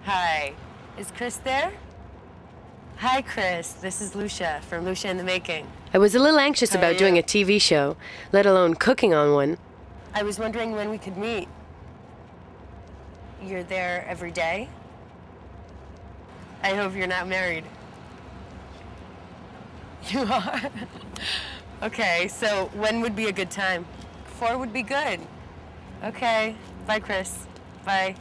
Hi. Is Chris there? Hi, Chris. This is Lucia from Lucia in the Making. I was a little anxious about doing a TV show, let alone cooking on one. I was wondering when we could meet. You're there every day? I hope you're not married. You are? Okay, so when would be a good time? 4 would be good. Okay. Bye, Chris. Bye.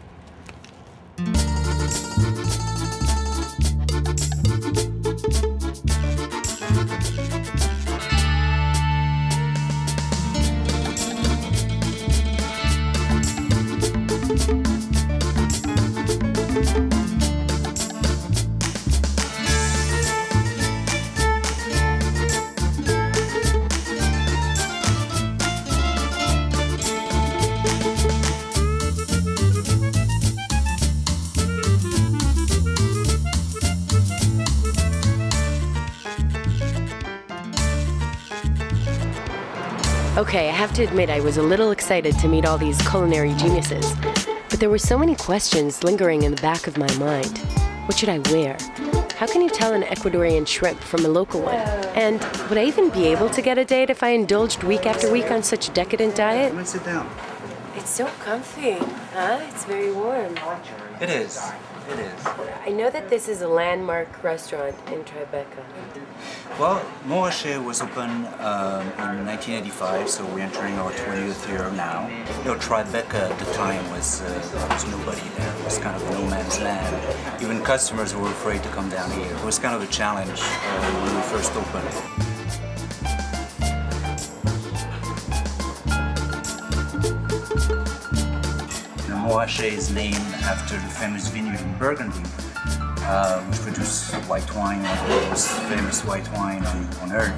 Okay, I have to admit I was a little excited to meet all these culinary geniuses, but there were so many questions lingering in the back of my mind. What should I wear? How can you tell an Ecuadorian shrimp from a local one? And would I even be able to get a date if I indulged week after week on such decadent diet? Come and sit down. It's so comfy, huh? It's very warm. It is. It is. I know that this is a landmark restaurant in Tribeca. Well, Moache was open in 1985, so we're entering our 20th year now. You know, Tribeca at the time was nobody there. It was kind of no man's land. Even customers were afraid to come down here. It was kind of a challenge when we first opened. Moache is named after the famous vineyard in Burgundy, which produces white wine, the most famous white wine on earth.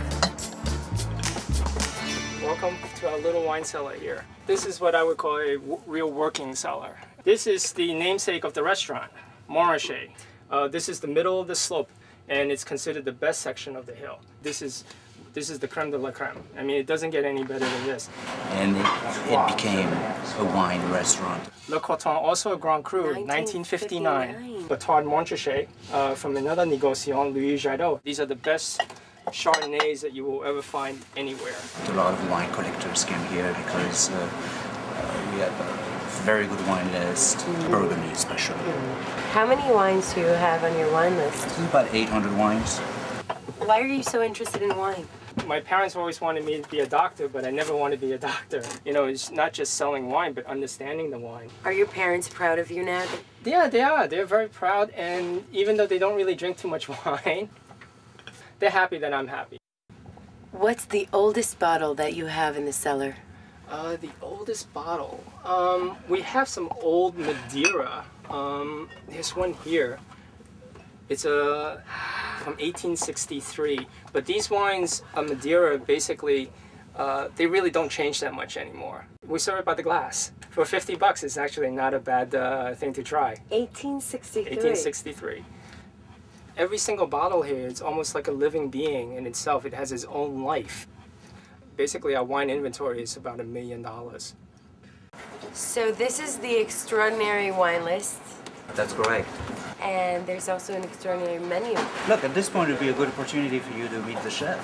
Welcome to our little wine cellar here. This is what I would call a real working cellar. This is the namesake of the restaurant, Moache. This is the middle of the slope, and it's considered the best section of the hill. This is the creme de la creme. I mean, it doesn't get any better than this. And it became a wine restaurant. Le Coton, also a Grand Cru, 1959. Batard Montrachet from another negociant, Louis Jadot. These are the best Chardonnays that you will ever find anywhere. A lot of wine collectors came here because we have a very good wine list, Burgundy especially. How many wines do you have on your wine list? There's about 800 wines. Why are you so interested in wine? My parents always wanted me to be a doctor, but I never wanted to be a doctor. You know, it's not just selling wine, but understanding the wine. Are your parents proud of you now? Yeah, they are. They're very proud, and even though they don't really drink too much wine, they're happy that I'm happy. What's the oldest bottle that you have in the cellar? The oldest bottle? We have some old Madeira. There's one here. It's from 1863, but these wines, Madeira, basically, they really don't change that much anymore. We serve it by the glass. For 50 bucks, it's actually not a bad thing to try. 1863? 1863. Every single bottle here, it's almost like a living being in itself. It has its own life. Basically, our wine inventory is about $1 million. So this is the extraordinary wine list. That's correct. And there's also an extraordinary menu. Look, at this point it would be a good opportunity for you to meet the chef.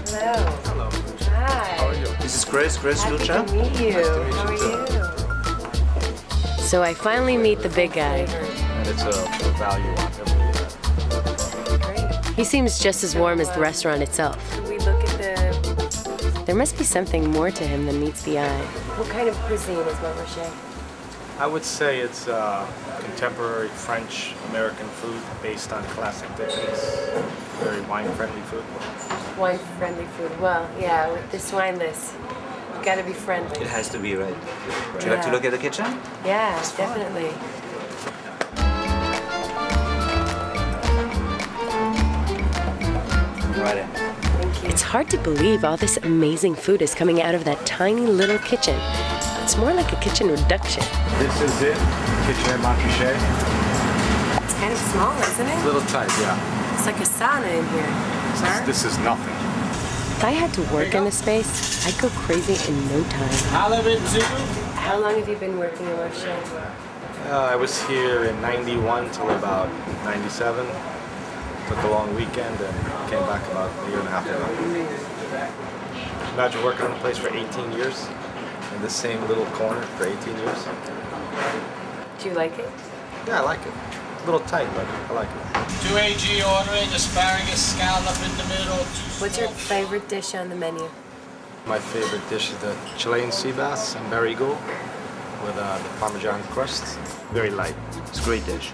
Hello. Hello. Hi. How are you? This is Chris. Lucia. Happy to meet you. How are you? So I finally meet the big guy. And it's a value on everything. Great. He seems just as warm as the restaurant itself. Can we look at the... There must be something more to him than meets the eye. What kind of cuisine is Moache? I would say it's contemporary French-American food based on classic techniques. Very wine-friendly food. Wine-friendly food. Well, yeah, with this wine list, you gotta be friendly. It has to be, right? Would you like to look at the kitchen? Yeah, definitely. Right in. Thank you. It's hard to believe all this amazing food is coming out of that tiny little kitchen. It's more like a kitchen reduction. This is it, kitchen at Montrachet. It's kind of small, isn't it? A little tight, yeah. It's like a sauna in here. This is nothing. If I had to work in this space, I'd go crazy in no time. How long have you been working in Lucia? I was here in 91 till about 97. Took a long weekend and came back about a year and a half ago. Imagine working on a place for 18 years in the same little corner for 18 years. Do you like it? Yeah, I like it. It's a little tight, but I like it. 2 AG ordering, asparagus, scallop in the middle. What's your favorite dish on the menu? My favorite dish is the Chilean sea bass and berry ghoul with the Parmesan crust. Very light. It's a great dish.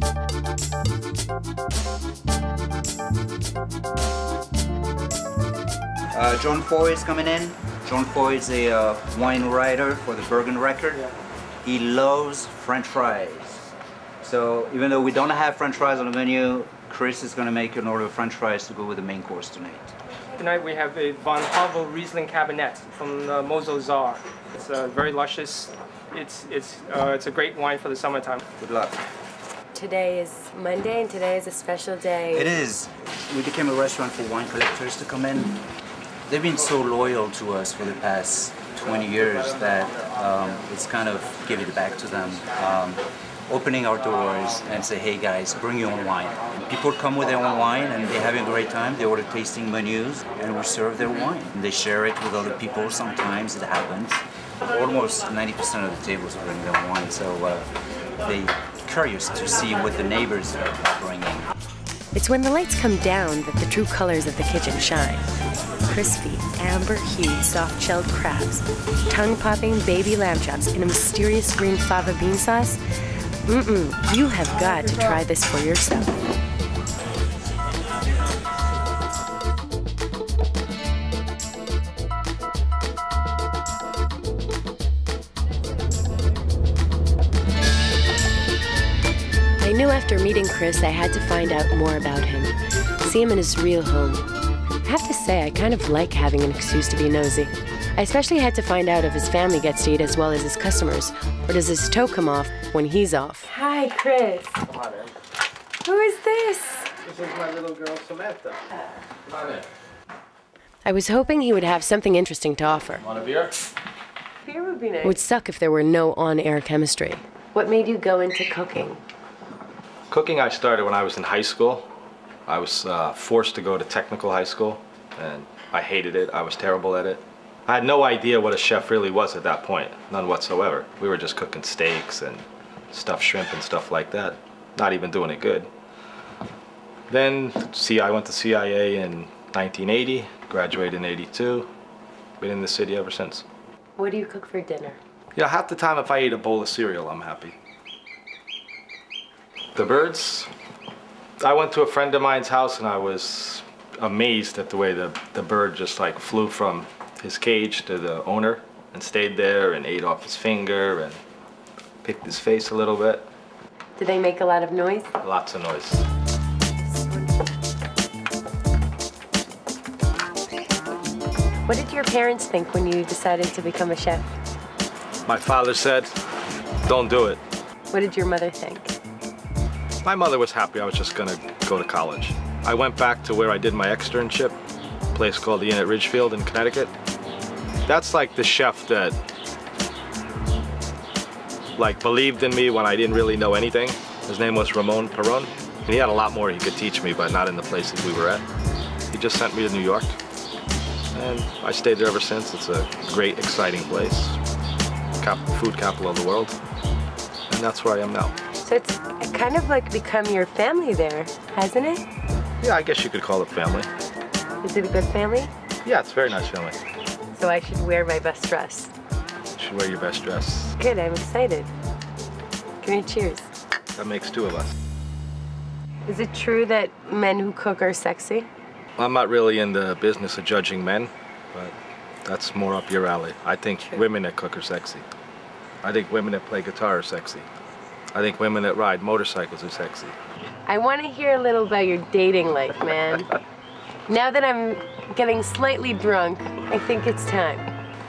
John Foy is coming in. John Foy is a wine writer for the Bergen Record. He loves French fries. So even though we don't have French fries on the menu, Chris is going to make an order of French fries to go with the main course tonight. Tonight we have a Von Havel Riesling Cabernet from the Mosel Czar. It's very luscious. It's a great wine for the summertime. Good luck. Today is Monday, and today is a special day. It is. We became a restaurant for wine collectors to come in. They've been so loyal to us for the past 20 years that it's kind of give it back to them. Opening our doors and say, hey guys, bring your own wine. People come with their own wine and they're having a great time. They order tasting menus and we serve their wine. And they share it with other people. Sometimes it happens. Almost 90% of the tables bring their wine, so they're curious to see what the neighbors are bringing. It's when the lights come down that the true colors of the kitchen shine. Crispy, amber-hued, soft-shelled crabs, tongue-popping baby lamb chops in a mysterious green fava bean sauce. You have got to try this for yourself. I knew after meeting Chris I had to find out more about him, see him in his real home. I have to say, I kind of like having an excuse to be nosy. I especially had to find out if his family gets to eat as well as his customers, or does his toe come off when he's off. Hi, Chris. Come on in. Who is this? This is my little girl, Samantha. Come on in. I was hoping he would have something interesting to offer. Want a beer? Beer would be nice. It would suck if there were no on-air chemistry. What made you go into cooking? Cooking I started when I was in high school. I was forced to go to technical high school, and I hated it. I was terrible at it. I had no idea what a chef really was at that point, none whatsoever. We were just cooking steaks and stuffed shrimp and stuff like that, not even doing it good. Then I went to CIA in 1980, graduated in 82, been in the city ever since. What do you cook for dinner? Yeah, half the time if I eat a bowl of cereal, I'm happy. The birds, I went to a friend of mine's house and I was amazed at the way the bird just like flew from his cage to the owner and stayed there and ate off his finger and picked his face a little bit. Do they make a lot of noise? Lots of noise. What did your parents think when you decided to become a chef? My father said, don't do it. What did your mother think? My mother was happy I was just gonna go to college. I went back to where I did my externship, a place called the Inn at Ridgefield in Connecticut. That's like the chef that believed in me when I didn't really know anything. His name was Ramon Perron, and he had a lot more he could teach me, but not in the places we were at. He just sent me to New York, and I stayed there ever since. It's a great, exciting place, food capital of the world, and that's where I am now. So it's kind of like become your family there, hasn't it? Yeah, I guess you could call it family. Is it a good family? Yeah, it's a very nice family. So I should wear my best dress. You should wear your best dress. Good, I'm excited. Give me a cheers. That makes two of us. Is it true that men who cook are sexy? I'm not really in the business of judging men, but that's more up your alley. I think women that cook are sexy. I think women that play guitar are sexy. I think women that ride motorcycles are sexy. I want to hear a little about your dating life, man. Now that I'm getting slightly drunk, I think it's time.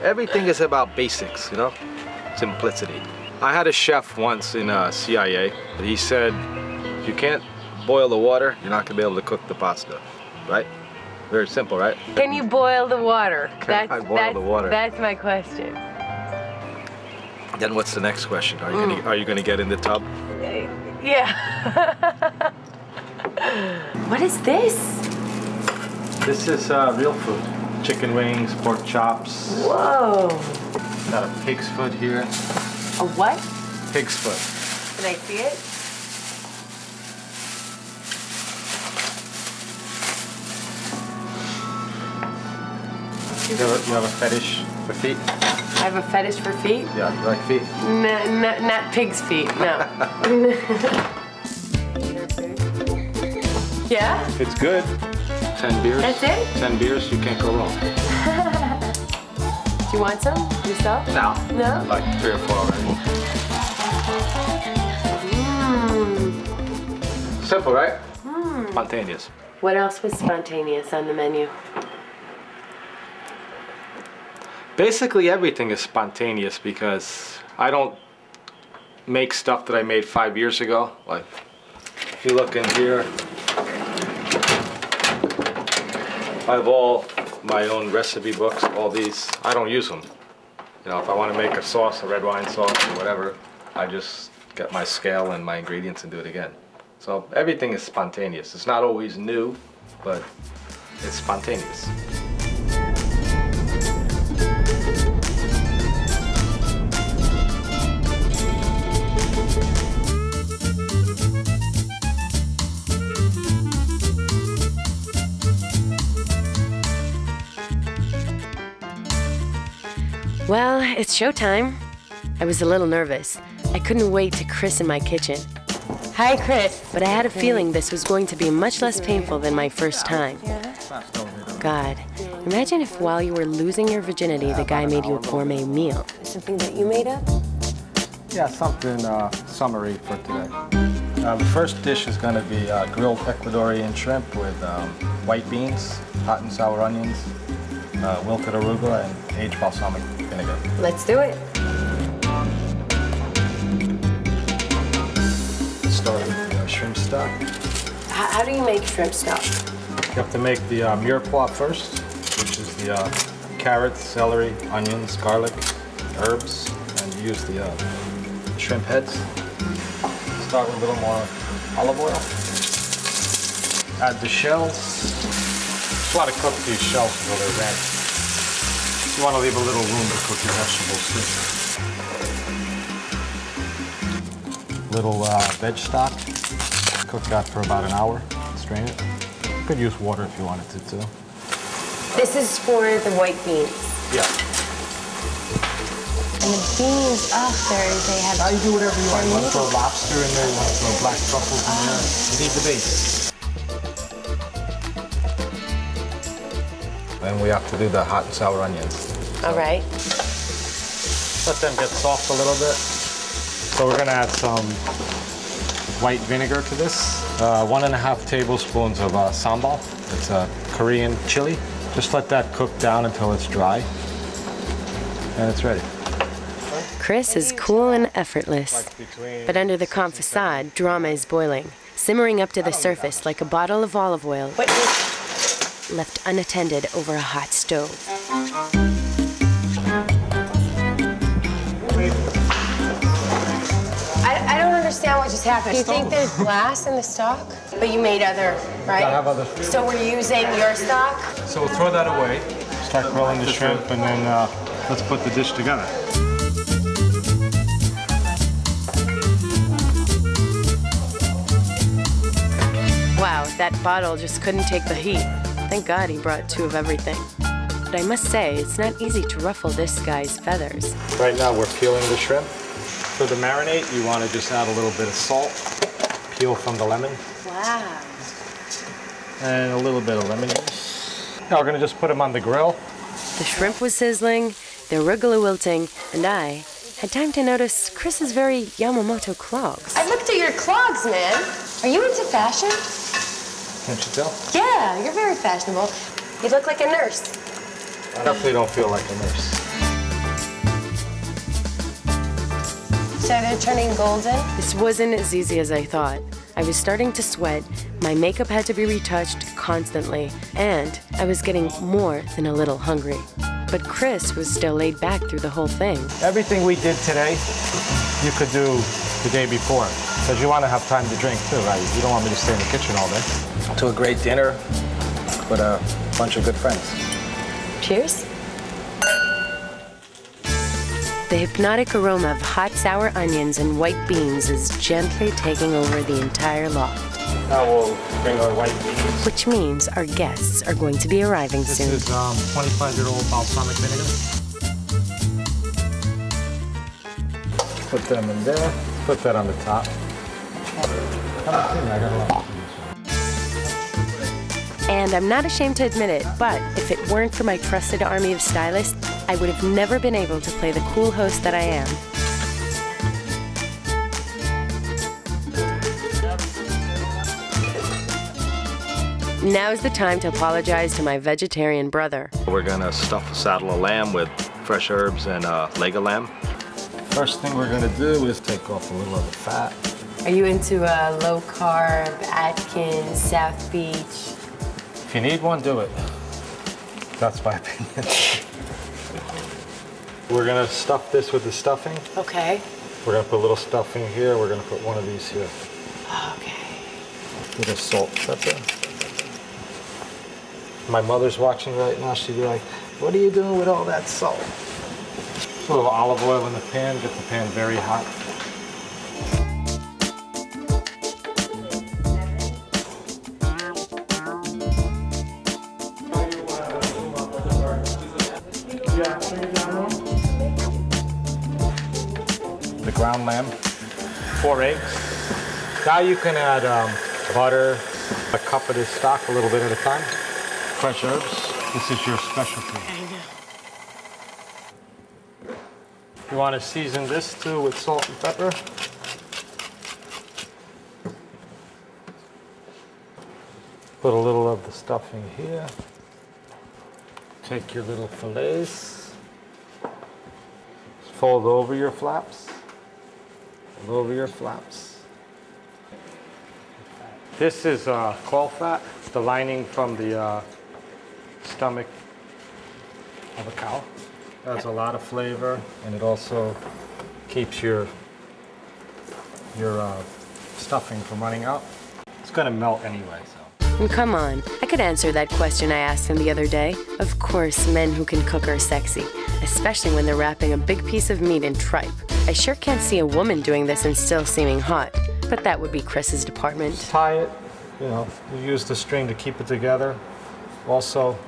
Everything is about basics, you know? Simplicity. I had a chef once in CIA. He said, if you can't boil the water, you're not going to be able to cook the pasta, right? Very simple, right? Can you boil the water? Can I boil the water? That's my question. Then what's the next question? Are you gonna get in the tub? Yeah. What is this? This is real food. Chicken wings, pork chops. Whoa. Got a pig's foot here. A what? Pig's foot. Can I see it? You have a fetish for feet? I have a fetish for feet? Yeah, you like feet? Not pig's feet, no. Yeah? If it's good, 10 beers. That's it? 10 beers, you can't go wrong. Do you want some yourself? No. No? Like 3 or 4 already. Simple, right? Spontaneous. What else was spontaneous on the menu? Basically everything is spontaneous because I don't make stuff that I made 5 years ago. Like, if you look in here, I have all my own recipe books, all these. I don't use them. You know, if I want to make a sauce, a red wine sauce or whatever, I just get my scale and my ingredients and do it again. So everything is spontaneous. It's not always new, but it's spontaneous. Well, it's showtime. I was a little nervous. I couldn't wait to christen my kitchen. Hi, Chris. But I had a feeling this was going to be much less painful than my first time. God, imagine if while you were losing your virginity, the guy made you a gourmet meal. Something that you made up? Yeah, something summary for today. The first dish is going to be grilled Ecuadorian shrimp with white beans, hot and sour onions, wilted arugula, and aged balsamic vinegar. Let's do it. Start with the shrimp stock. How do you make shrimp stock? You have to make the mirepoix first, which is the carrots, celery, onions, garlic, herbs, and you use the shrimp heads. Start with a little more olive oil. Add the shells. Just want to cook these shells until they're red. You want to leave a little room to cook your vegetables too. Little veg stock. Cook that for about an hour. Strain it. You could use water if you wanted to too. This is for the white beans. Yeah. And the beans, they have... Now you do whatever you want. You want to throw lobster in there, you want to throw black truffles in there. You need the base. Then we have to do the hot and sour onions. All right. Let them get soft a little bit. So we're gonna add some white vinegar to this. 1.5 tablespoons of sambal. It's a Korean chili. Just let that cook down until it's dry. And it's ready. Chris is cool and effortless. But under the calm facade, drama is boiling, simmering up to the surface like a bottle of olive oil left unattended over a hot stove. I don't understand what just happened. Do you think there's glass in the stock? But you made other, right? I have other. So we're using your stock? So we'll throw that away. Start grilling the shrimp, and then let's put the dish together. Wow, that bottle just couldn't take the heat. Thank God he brought 2 of everything. But I must say, it's not easy to ruffle this guy's feathers. Right now we're peeling the shrimp. For the marinade, you want to just add a little bit of salt, peel from the lemon. Wow. And a little bit of lemon juice. Now we're going to just put them on the grill. The shrimp was sizzling, the arugula wilting, and I had time to notice Chris's very Yamamoto clogs. I looked at your clogs, man. Are you into fashion? Can't you tell? Yeah, you're very fashionable. You look like a nurse. I definitely don't feel like a nurse. So they're turning golden? This wasn't as easy as I thought. I was starting to sweat, my makeup had to be retouched constantly, and I was getting more than a little hungry. But Chris was still laid back through the whole thing. Everything we did today, you could do the day before. Because you want to have time to drink too, right? You don't want me to stay in the kitchen all day. To a great dinner with a bunch of good friends. Cheers. The hypnotic aroma of hot sour onions and white beans is gently taking over the entire loft. Now we'll bring our white beans. Which means our guests are going to be arriving soon. This is 25-year-old balsamic vinegar. Put them in there. Put that on the top. And I'm not ashamed to admit it, but if it weren't for my trusted army of stylists, I would have never been able to play the cool host that I am. Now's the time to apologize to my vegetarian brother. We're gonna stuff a saddle of lamb with fresh herbs and leg of lamb. First thing we're gonna do is take off a little of the fat. Are you into low carb, Atkins, South Beach? If you need one, do it. That's my opinion. We're gonna stuff this with the stuffing. Okay. We're gonna put a little stuffing here. We're gonna put one of these here. Okay. A little salt, pepper. My mother's watching right now. She'd be like, "What are you doing with all that salt?" A little olive oil in the pan. Get the pan very hot. The ground lamb, 4 eggs. Now you can add butter, a cup of this stock, a little bit at a time. Fresh herbs. This is your specialty. I know. You want to season this too with salt and pepper. Put a little of the stuffing here. Take your little fillets. Fold over your flaps. Fold over your flaps. This is caul fat, the lining from the stomach of a cow. That's a lot of flavor, and it also keeps your stuffing from running out. It's gonna melt anyway, so. And come on, I could answer that question I asked him the other day. Of course, men who can cook are sexy, especially when they're wrapping a big piece of meat in tripe. I sure can't see a woman doing this and still seeming hot, but that would be Chris's department. Tie it, you know, you use the string to keep it together. Also,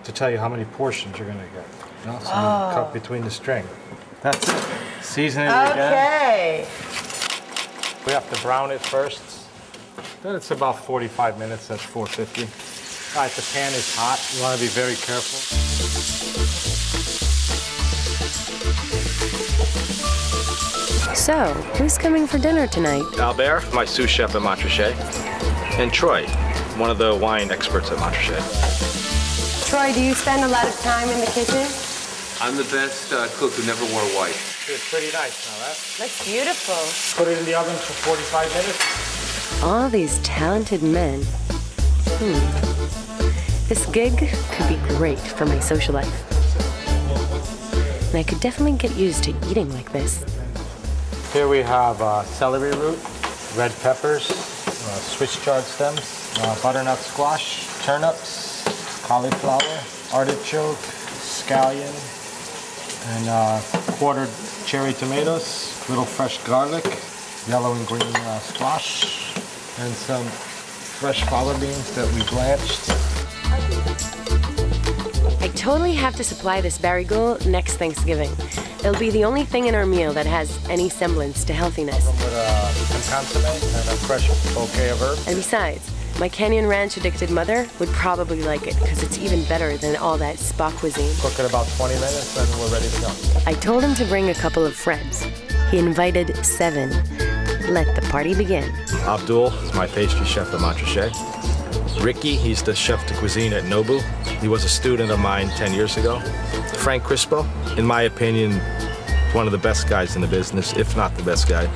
to tell you how many portions you're gonna get. You know, so you cut between the string. That's it. Season it again. Okay. We have to brown it first. Then it's about 45 minutes at 450. All right, the pan is hot. You want to be very careful. So, who's coming for dinner tonight? Albert, my sous chef at Montrachet, and Troy, one of the wine experts at Montrachet. Troy, do you spend a lot of time in the kitchen? I'm the best cook who never wore white. It's pretty nice now, right? That's beautiful. Put it in the oven for 45 minutes. All these talented men. This gig could be great for my social life. And I could definitely get used to eating like this. Here we have celery root, red peppers, Swiss chard stems, butternut squash, turnips, cauliflower, artichoke, scallion, and quartered cherry tomatoes, little fresh garlic, yellow and green squash, and some fresh fava beans that we blanched. I totally have to supply this barigol next Thanksgiving. It'll be the only thing in our meal that has any semblance to healthiness. With some consomme and a fresh bouquet of herbs. And besides, my Canyon Ranch addicted mother would probably like it because it's even better than all that spa cuisine. Cook it about 20 minutes and we're ready to go. I told him to bring a couple of friends. He invited 7. Let the party begin. Abdul is my pastry chef at Montrachet. Ricky, he's the chef de cuisine at Nobu. He was a student of mine 10 years ago. Frank Crispo, in my opinion, one of the best guys in the business, if not the best guy.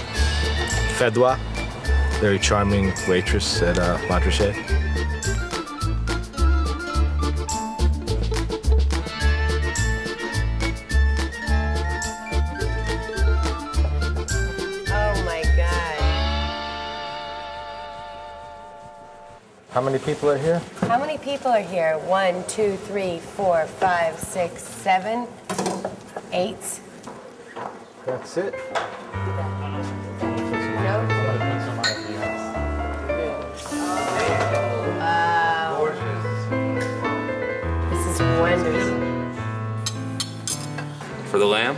Fedwa, very charming waitress at Montrachet. Oh my God. How many people are here? How many people are here? 1, 2, 3, 4, 5, 6, 7, 8. That's it. This is wonderful. For the lamb,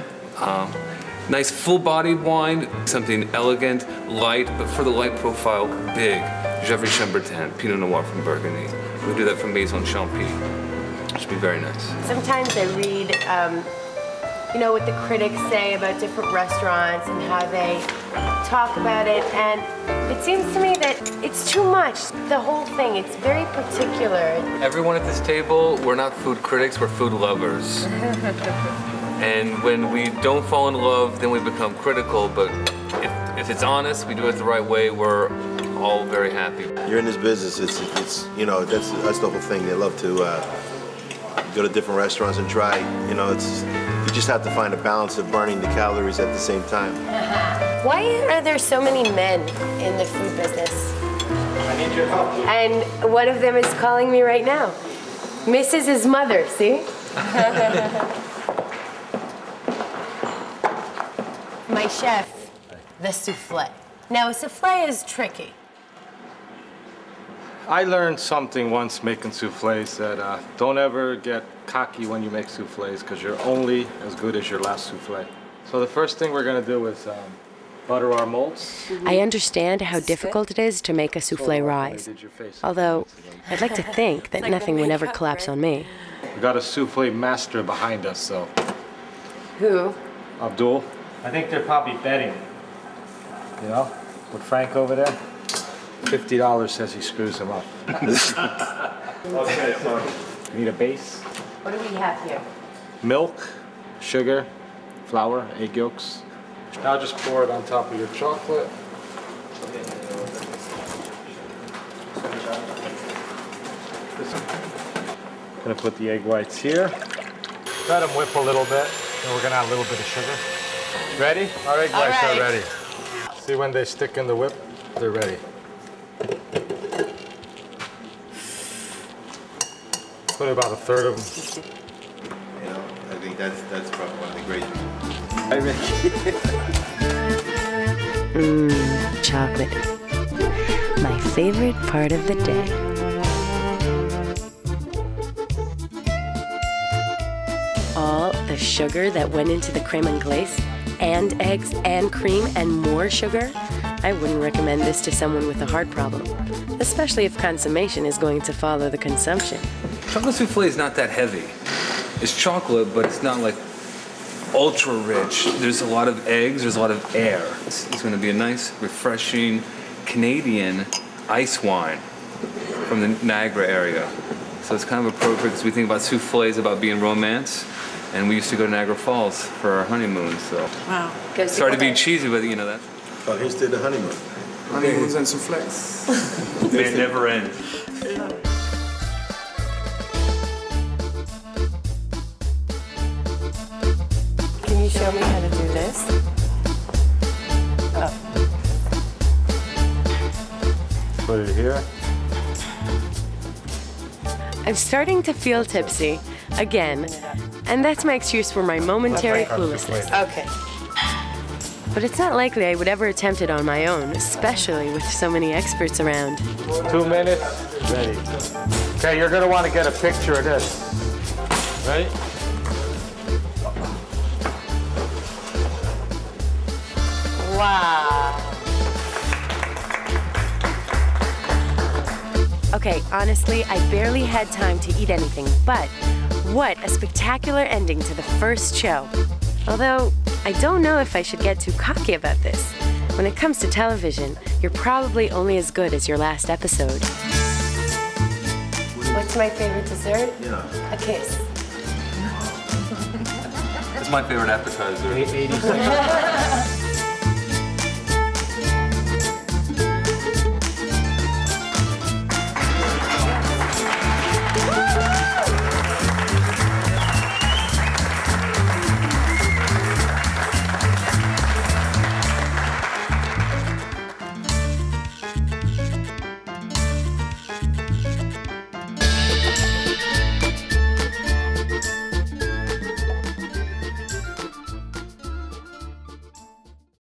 nice full-bodied wine, something elegant, light, but for the light profile, big. Gevrey Chambertin, Pinot Noir from Burgundy. We do that from Maison Champy. It should be very nice. Sometimes I read, you know, what the critics say about different restaurants and how they talk about it, and it seems to me that it's too much. The whole thing, it's very particular. Everyone at this table, we're not food critics, we're food lovers. And when we don't fall in love, then we become critical, but if it's honest, we do it the right way, we're all very happy. You're in this business, it's you know, that's the whole thing. They love to go to different restaurants and try, you know, you just have to find a balance of burning the calories at the same time. Why are there so many men in the food business? I need your help. And one of them is calling me right now. Mrs. his mother, see? My chef, the souffle. Now, a souffle is tricky. I learned something once making souffles that don't ever get cocky when you make souffles because you're only as good as your last souffle. So the first thing we're going to do is butter our molds. I understand how difficult it is to make a souffle rise. Although, I'd like to think that nothing would ever collapse on me. We got a souffle master behind us, so. Who? Abdul. I think they're probably betting. You know, with Frank over there. $50 says he screws him up. Okay, so you need a base. What do we have here? Milk, sugar, flour, egg yolks. Now just pour it on top of your chocolate. Gonna put the egg whites here. Let them whip a little bit, and we're gonna add a little bit of sugar. Ready? Our egg whites are ready. See when they stick in the whip? They're ready. Put about a third of them. You know, I think that's probably one of the great. Chocolate. My favorite part of the day. All the sugar that went into the crème anglaise, and eggs and cream and more sugar. I wouldn't recommend this to someone with a heart problem, especially if consummation is going to follow the consumption. Chocolate souffle is not that heavy. It's chocolate, but it's not like ultra rich. There's a lot of eggs, there's a lot of air. It's going to be a nice, refreshing Canadian ice wine from the Niagara area. So it's kind of appropriate because we think about souffles about being romance, and we used to go to Niagara Falls for our honeymoon, so. Wow. Sorry to be cheesy, but you know that. Oh, here's to the honeymoon. Honeymoons and souffles. May it never end. Can you show me how to do this? Oh. Put it here. I'm starting to feel tipsy again, and that's my excuse for my momentary cluelessness. Okay. But it's not likely I would ever attempt it on my own, especially with so many experts around. 2 minutes. Ready. Okay, you're gonna want to get a picture of this. Ready? Wow. Okay, honestly, I barely had time to eat anything, but what a spectacular ending to the first show. Although, I don't know if I should get too cocky about this. When it comes to television, you're probably only as good as your last episode. What's my favorite dessert? Yeah. A kiss. That's my favorite appetizer. 80 seconds.